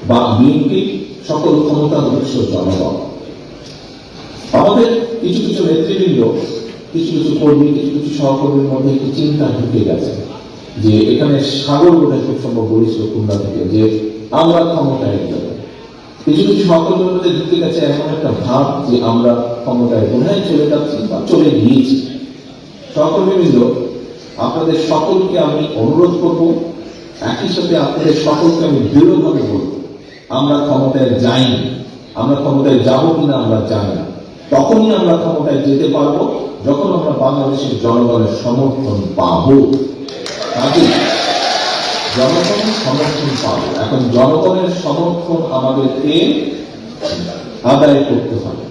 বা বিএনপি সকল ক্ষমতার উৎস জনগণ। আমাদের কিছু কিছু নেতৃবৃন্দ, কিছু কিছু কর্মী, কিছু কিছু সহকর্মীর মধ্যে একটি চিন্তা ঢুকে গেছে যে এখানে সাগর বোধহয় খুব সম্ভব বলেছিল খুলনা থেকে যে আমরা ক্ষমতায় যাবো। কিছু কিছু সহকর্মীর মধ্যে ঢুকে গেছে এমন একটা ভাব যে আমরা ক্ষমতায় বোধহয় চলে যাচ্ছি বা চলে গিয়েছি। সহকর্মীবৃন্দ, আপনাদের সকলকে আমি অনুরোধ করব, একই সাথে আপনাদের সকলকে আমি দৃঢ়ভাবে বলব, আমরা ক্ষমতায় যাইনি, আমরা ক্ষমতায় যাব কিনা আমরা জানি না। তখনই আমরা ক্ষমতায় যেতে পারবো যখন আমরা বাংলাদেশের জনগণের সমর্থন পাবো। কাজে জনগণের সমর্থন পাবো। এখন জনগণের সমর্থন আমাদেরকে আদায় করতে হবে।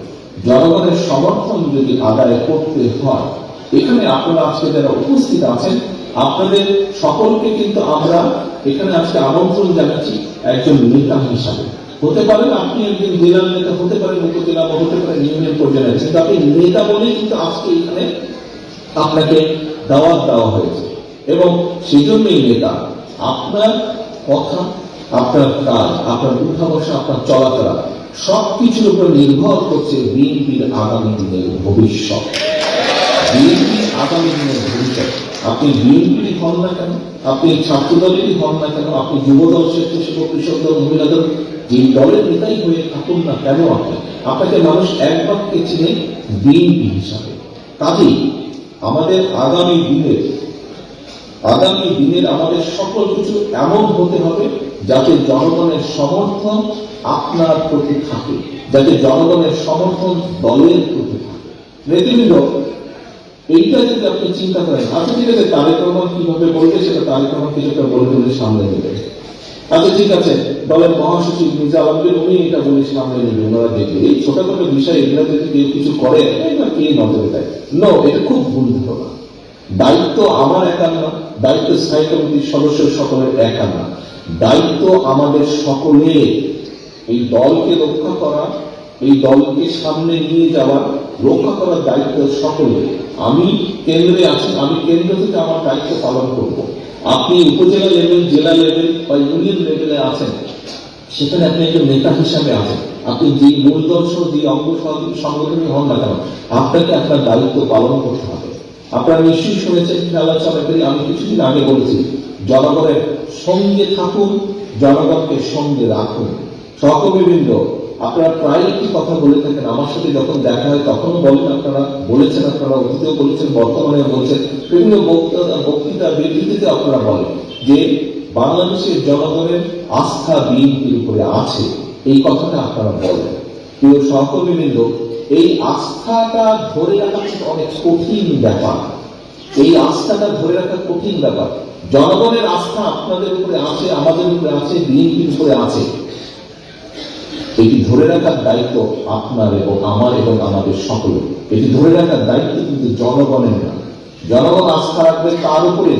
জনগণের সমর্থন যদি আদায় করতে হয়, এখানে আপনারা আজকে যারা উপস্থিত আছেন আপনাদের সকলকে কিন্তু আমরা এখানে আজকে আমন্ত্রণ জানাচ্ছি একজন নেতা হিসাবে। হতে পারেন আপনি একজন জেলার নেতা, হতে পারেন উপজেলা, হতে পারেন ইউনিয়ন পর্যায়ে, কিন্তু আপনি নেতা বলেই কিন্তু আজকে এখানে আপনাকে দাওয়াত দেওয়া হয়েছে এবং সেই জন্যই নেতা। আপনার কথা, আপনার কাজ, আপনার উঠা বসা, আপনার চলাফেরা সবকিছুর উপর নির্ভর করছে বিএনপির আগামী দিনের ভবিষ্যৎ। বিএনপির আগামী দিনের ভবিষ্যৎ। আপনি বিএনপির হন না কেন, আপনি ছাত্র দলেরই হন না কেন, আপনি যুবদল, স্বেচ্ছাসেবক, কৃষক দল, মহিলা দল, যে দলের নেতাই হয়ে থাকুন না কেন, আপনাকে মানুষ এক বাক্যে চিনে বিএনপি হিসাবে। কাজেই আমাদের আগামী দিনের আমাদের সকল কিছু এমন হতে হবে যাতে জনগণের সমর্থন আপনার প্রতি থাকে, যাতে জনগণের সমর্থন দলের প্রতি থাকে। নেতৃবৃন্দ, এইটা যদি আপনি চিন্তা করেন, আচ্ছা ঠিক আছে, তারেক রহমান কিভাবে বলবে সেটা তারেক রহমান কিছুটা বলে বলে সামনে নেবে। আচ্ছা ঠিক আছে, দলের মহাসচিব মির্জা আলমগীর উনি এটা বলে সামনে নেবে, ওনারা দেখবে। এই ছোটখাটো বিষয় এগুলো যদি কেউ কিছু করে এটা কে নজরে দেয়? নো, এটা খুব ভুল ধারণা। দায়িত্ব আমার একা না, দায়িত্ব স্থায়ী কমিটির সদস্য সকলের একা না, দায়িত্ব আমাদের সকলের। এই দলকে রক্ষা করা, এই দলকে সামনে নিয়ে যাওয়া, রক্ষা করার দায়িত্ব সকলের। আমি কেন্দ্রে আছি, আমি কেন্দ্র থেকে আমার দায়িত্ব পালন করব। আপনি উপজেলা লেভেল, জেলা লেভেল বা ইউনিয়ন লেভেলে আছেন, সেখানে আপনি একজন নেতা হিসাবে আছেন। আপনি যে মূলদর্শ, যে অঙ্গ সংগঠনই হন না কেন, আপনাকে আপনার দায়িত্ব পালন করতে হবে। আপনারা নিশ্চয়ই শুনেছেন, খেলা চলাকালী আমি কিছুদিন আগে বলেছি, জনগণের সঙ্গে থাকুন, জনগণকে সঙ্গে রাখুন। সহকর্মীবৃন্দ, আপনারা প্রায় একটি কথা বলে থাকেন, আমার সাথে যখন দেখা হয় তখনও বলেন, আপনারা বলেছেন, আপনারা অতীতেও বলেছেন, বর্তমানে বলছেন, বিভিন্ন বক্তৃতা বিবৃতিতে আপনারা বলেন যে বাংলাদেশের জনগণের আস্থা বিএনপির উপরে আছে। এই কথাটা আপনারা বলেন। প্রিয় সহকর্মীবৃন্দ, এই আস্থাটা ধরে রাখা কিন্তু অনেক কঠিন ব্যাপার। এই আস্থাটা ধরে রাখা কঠিন ব্যাপার। জনগণের আস্থা আপনাদের উপরে আছে, আমাদের উপরে আছে, বিএনপির উপরে আছে। এটি ধরে রাখার দায়িত্ব আপনার এবং আমার এবং আমাদের সকলের। এটি ধরে রাখার দায়িত্ব কিন্তু জনগণের না। জনগণ আস্থা রাখবে তার উপরে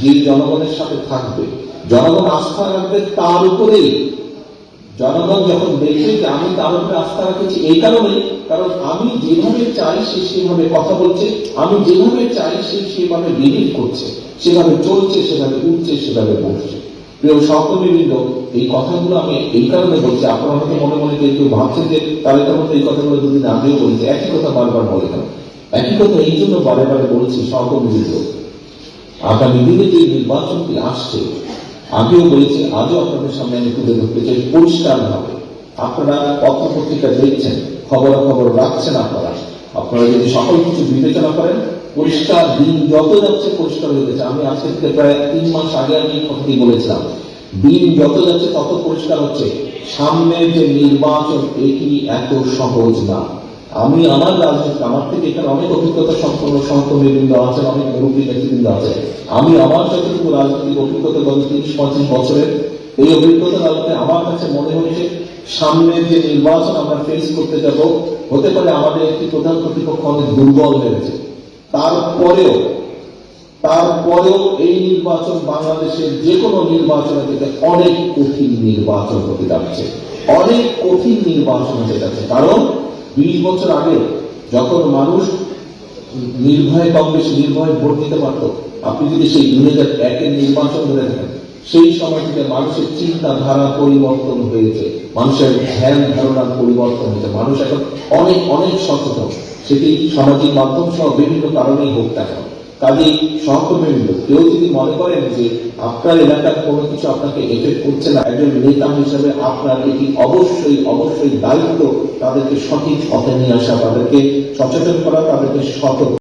যে জনগণের সাথে থাকবে, জনগণ আস্থা রাখবে তার উপরেই। জনগণ যখন দেখবে যে আমি তার উপরে আস্থা রাখেছি, এই কারণেই, কারণ আমি যেভাবে চাই সে সেভাবে কথা বলছে, আমি যেভাবে চাই সে সেভাবে বিহেভ করছে, সেভাবে চলছে, সেভাবে উঠছে, সেভাবে বসছে। প্রিয় সহকর্মীবৃন্দ, এই কথাগুলো আমি এই কারণে বলছি, আপনারা হয়তো মনে মনে কেউ ভাবছেন যে তাদের মধ্যে এই কথাগুলো দুদিন আগেও বলছে, একই কথা বারবার বলে কেন? একই কথা এই জন্য বারে বারে বলছি সহকর্মীবৃন্দ, আগামী দিনে যে নির্বাচনটি আসছে, আগেও বলেছি, আজও আপনাদের সামনে আমি তুলে ধরতে চাই পরিষ্কার ভাবে। আপনারা পত্রপত্রিকা দেখছেন, খবরাখবর রাখছেন, আপনারা যদি সকল কিছু বিবেচনা করেন, পরিষ্কার, দিন যত যাচ্ছে পরিষ্কার হয়ে গেছে। আমি আজকে থেকে প্রায় 3 মাস আগে আমি কথাটি বলেছিলাম, দিন যত যাচ্ছে তত পরিষ্কার হচ্ছে সামনের যে নির্বাচন, এটি এত সহজ না। আমি আমার রাজনীতি, আমার থেকে এখানে অনেক অভিজ্ঞতা সম্পন্ন সহকর্মীবৃন্দ আছেন, অনেক মুরব্বী নেতৃবৃন্দ আছে। আমি আমার যতটুকু রাজনৈতিক অভিজ্ঞতা গত 30-35 বছরের, এই অভিজ্ঞতার আলোকে আমার কাছে মনে হচ্ছে সামনের যে নির্বাচন আমরা ফেস করতে যাব, হতে পারে আমাদের একটি প্রধান প্রতিপক্ষ অনেক দুর্বল হয়েছে। তারপরেও এই নির্বাচন বাংলাদেশের যে কোনো নির্বাচনের থেকে অনেক কঠিন নির্বাচন হতে যাচ্ছে, অনেক কঠিন নির্বাচন হতে যাচ্ছে। কারণ 20 বছর আগে যখন মানুষ নির্ভয়ে, কম বেশি নির্ভয়ে ভোট দিতে পারত, আপনি যদি সেই 2001-এর নির্বাচন ধরে থাকেন, সেই সময়টিতে মানুষের চিন্তাধারা পরিবর্তন হয়েছে, মানুষের ধ্যান ধারণার পরিবর্তন হয়েছে, মানুষ এখন অনেক অনেক সচেতন, সেটি সামাজিক মাধ্যম সহ বিভিন্ন কারণেই হোক না কেন। কাজেই সহকর্মীবৃন্দ, কেউ যদি মনে করেন যে আপনার এলাকার কোনো কিছু আপনাকে এফেক্ট করছে না, একজন নেতা হিসেবে আপনার এটি অবশ্যই অবশ্যই দায়িত্ব তাদেরকে সঠিক পথে নিয়ে আসা, তাদেরকে সচেতন করা, তাদেরকে সতর্ক